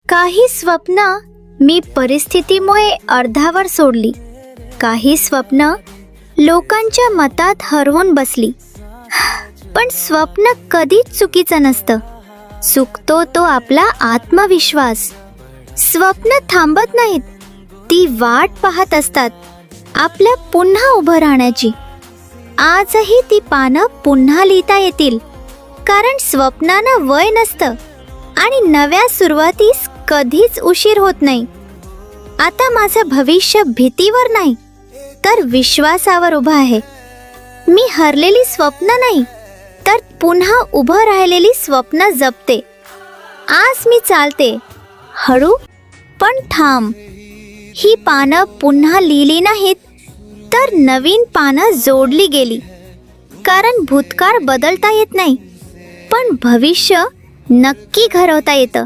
काही स्वप्न मी परिस्थितीमुळे अर्धावर सोडली. काही स्वप्न लोकांच्या मतात हरवून बसली. पण स्वप्न कधीच चुकीचं नसतं. चुकतो तो आपला आत्मविश्वास. स्वप्न थांबत नाहीत, ती वाट पाहत असतात आपल्या पुन्हा उभं राहण्याची. आजही ती पानं पुन्हा लिहिता येतील, कारण स्वप्नांना वय नसतं आणि नव्या सुरुवातीस कधीच उशीर होत नाही. आता माझं भविष्य भीतीवर नाही तर विश्वासावर उभं आहे. मी हरलेली स्वप्न नाही तर पुन्हा उभं राहिलेली स्वप्न जपते. आज मी चालते, हळू पण ठाम. ही पानं पुन्हा लिहिली नाहीत तर नवीन पानं जोडली गेली. कारण भूतकाळ बदलता येत नाही, पण भविष्य नक्की घडवता येतं.